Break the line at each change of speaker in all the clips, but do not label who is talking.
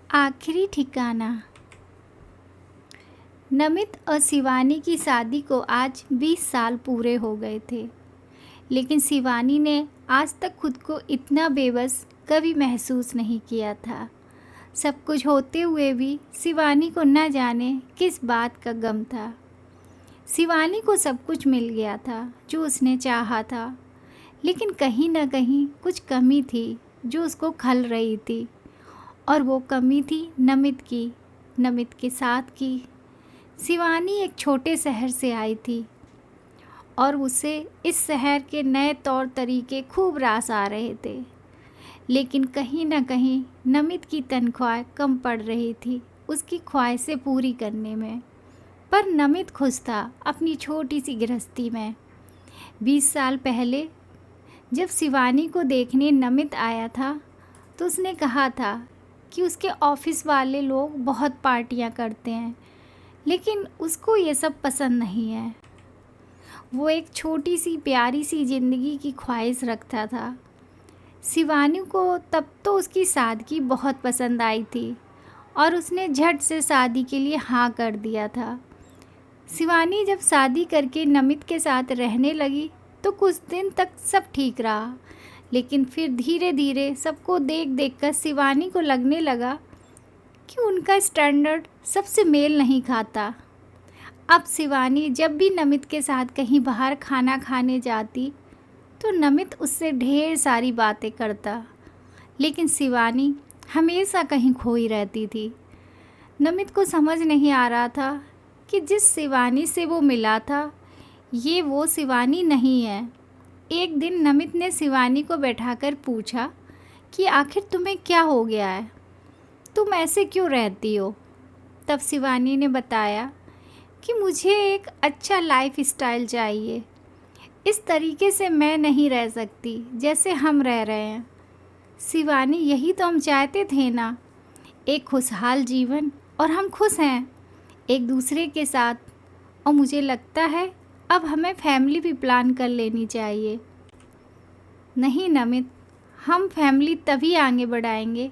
आखिरी ठिकाना। नमित और शिवानी की शादी को आज 20 साल पूरे हो गए थे, लेकिन शिवानी ने आज तक खुद को इतना बेबस कभी महसूस नहीं किया था। सब कुछ होते हुए भी शिवानी को न जाने किस बात का गम था। शिवानी को सब कुछ मिल गया था जो उसने चाहा था, लेकिन कहीं न कहीं कुछ कमी थी जो उसको खल रही थी, और वो कमी थी नमित की, नमित के साथ की। शिवानी एक छोटे शहर से आई थी और उसे इस शहर के नए तौर तरीके खूब रास आ रहे थे, लेकिन कहीं न कहीं नमित की तनख्वाह कम पड़ रही थी उसकी ख्वाहिशें पूरी करने में। पर नमित खुश था अपनी छोटी सी गृहस्थी में। 20 साल पहले जब शिवानी को देखने नमित आया था तो उसने कहा था कि उसके ऑफिस वाले लोग बहुत पार्टियां करते हैं, लेकिन उसको ये सब पसंद नहीं है। वो एक छोटी सी प्यारी सी ज़िंदगी की ख्वाहिश रखता था। शिवानी को तब तो उसकी सादगी बहुत पसंद आई थी और उसने झट से शादी के लिए हाँ कर दिया था। शिवानी जब शादी करके नमित के साथ रहने लगी तो कुछ दिन तक सब ठीक रहा, लेकिन फिर धीरे धीरे सबको देख देख कर शिवानी को लगने लगा कि उनका स्टैंडर्ड सबसे मेल नहीं खाता। अब शिवानी जब भी नमित के साथ कहीं बाहर खाना खाने जाती तो नमित उससे ढेर सारी बातें करता, लेकिन शिवानी हमेशा कहीं खोई रहती थी। नमित को समझ नहीं आ रहा था कि जिस शिवानी से वो मिला था ये वो शिवानी नहीं है। एक दिन नमित ने शिवानी को बैठाकर पूछा कि आखिर तुम्हें क्या हो गया है, तुम ऐसे क्यों रहती हो। तब शिवानी ने बताया कि मुझे एक अच्छा लाइफ स्टाइल चाहिए, इस तरीके से मैं नहीं रह सकती जैसे हम रह रहे हैं। शिवानी, यही तो हम चाहते थे ना, एक खुशहाल जीवन, और हम खुश हैं एक दूसरे के साथ। और मुझे लगता है अब हमें फैमिली भी प्लान कर लेनी चाहिए। नहीं नमित, हम फैमिली तभी आगे बढ़ाएंगे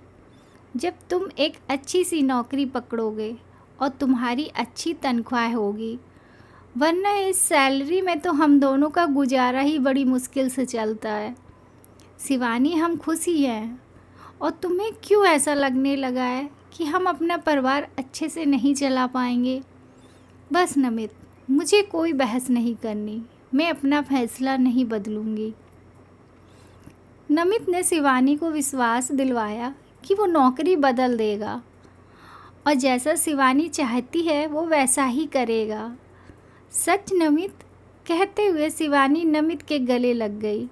जब तुम एक अच्छी सी नौकरी पकड़ोगे और तुम्हारी अच्छी तनख्वाह होगी, वरना इस सैलरी में तो हम दोनों का गुजारा ही बड़ी मुश्किल से चलता है। शिवानी, हम खुश ही हैं, और तुम्हें क्यों ऐसा लगने लगा है कि हम अपना परिवार अच्छे से नहीं चला पाएंगे। बस नमित, मुझे कोई बहस नहीं करनी, मैं अपना फैसला नहीं बदलूंगी। नमित ने शिवानी को विश्वास दिलवाया कि वो नौकरी बदल देगा और जैसा शिवानी चाहती है वो वैसा ही करेगा। सच नमित, कहते हुए शिवानी नमित के गले लग गई,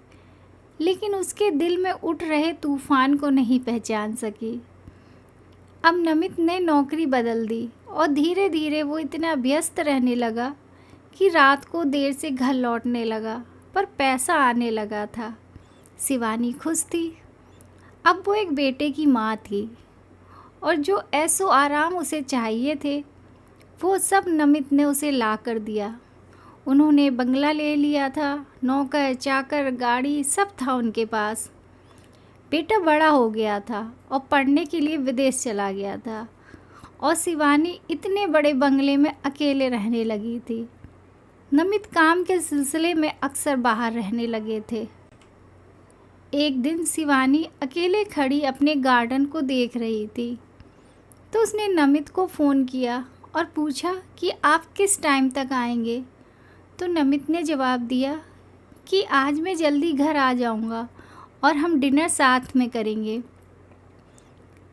लेकिन उसके दिल में उठ रहे तूफान को नहीं पहचान सकी। अब नमित ने नौकरी बदल दी और धीरे धीरे वो इतना व्यस्त रहने लगा कि रात को देर से घर लौटने लगा, पर पैसा आने लगा था। शिवानी खुश थी। अब वो एक बेटे की माँ थी और जो ऐशो आराम उसे चाहिए थे वो सब नमित ने उसे ला कर दिया। उन्होंने बंगला ले लिया था, नौकर चाकर गाड़ी सब था उनके पास। बेटा बड़ा हो गया था और पढ़ने के लिए विदेश चला गया था, और शिवानी इतने बड़े बंगले में अकेले रहने लगी थी। नमित काम के सिलसिले में अक्सर बाहर रहने लगे थे। एक दिन शिवानी अकेले खड़ी अपने गार्डन को देख रही थी तो उसने नमित को फ़ोन किया और पूछा कि आप किस टाइम तक आएंगे। तो नमित ने जवाब दिया कि आज मैं जल्दी घर आ जाऊंगा और हम डिनर साथ में करेंगे।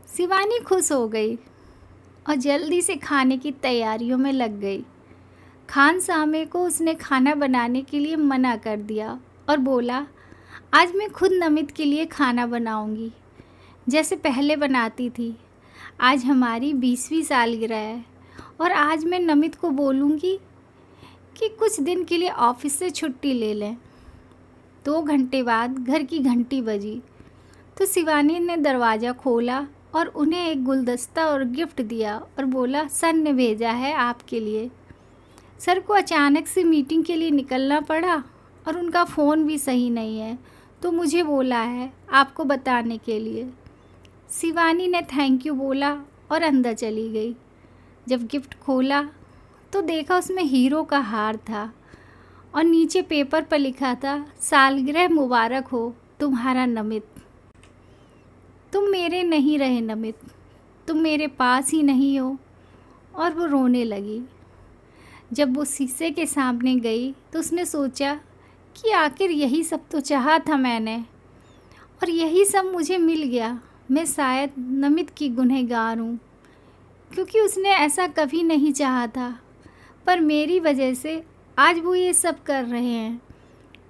शिवानी खुश हो गई और जल्दी से खाने की तैयारियों में लग गई। खानसामे को उसने खाना बनाने के लिए मना कर दिया और बोला, आज मैं खुद नमित के लिए खाना बनाऊंगी जैसे पहले बनाती थी। आज हमारी 20वीं सालगिरह है और आज मैं नमित को बोलूँगी कि कुछ दिन के लिए ऑफिस से छुट्टी ले लें। 2 घंटे बाद घर की घंटी बजी तो शिवानी ने दरवाज़ा खोला और उन्हें एक गुलदस्ता और गिफ्ट दिया और बोला, सर ने भेजा है आपके लिए। सर को अचानक से मीटिंग के लिए निकलना पड़ा और उनका फ़ोन भी सही नहीं है, तो मुझे बोला है आपको बताने के लिए। शिवानी ने थैंक यू बोला और अंदर चली गई। जब गिफ्ट खोला तो देखा उसमें हीरो का हार था और नीचे पेपर पर लिखा था, सालगिरह मुबारक हो तुम्हारा नमित। तुम मेरे नहीं रहे नमित, तुम मेरे पास ही नहीं हो। और वो रोने लगी। जब वो शीशे के सामने गई तो उसने सोचा कि आखिर यही सब तो चाहा था मैंने, और यही सब मुझे मिल गया। मैं शायद नमित की गुनहगार हूँ, क्योंकि उसने ऐसा कभी नहीं चाहा था, पर मेरी वजह से आज वो ये सब कर रहे हैं।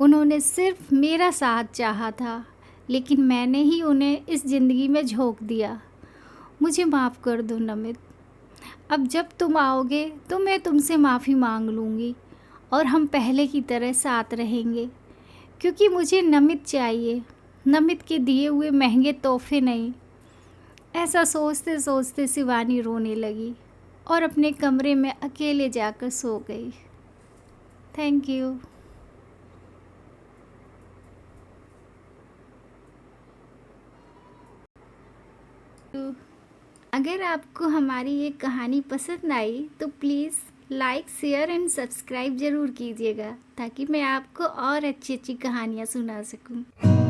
उन्होंने सिर्फ मेरा साथ चाहा था, लेकिन मैंने ही उन्हें इस ज़िंदगी में झोंक दिया। मुझे माफ़ कर दो नमित। अब जब तुम आओगे तो मैं तुमसे माफ़ी मांग लूँगी और हम पहले की तरह साथ रहेंगे, क्योंकि मुझे नमित चाहिए, नमित के दिए हुए महंगे तोहफे नहीं। ऐसा सोचते सोचते शिवानी रोने लगी और अपने कमरे में अकेले जाकर सो गई। Thank you. अगर आपको हमारी ये कहानी पसंद आई तो please like, share and subscribe ज़रूर कीजिएगा, ताकि मैं आपको और अच्छी अच्छी कहानियाँ सुना सकूं।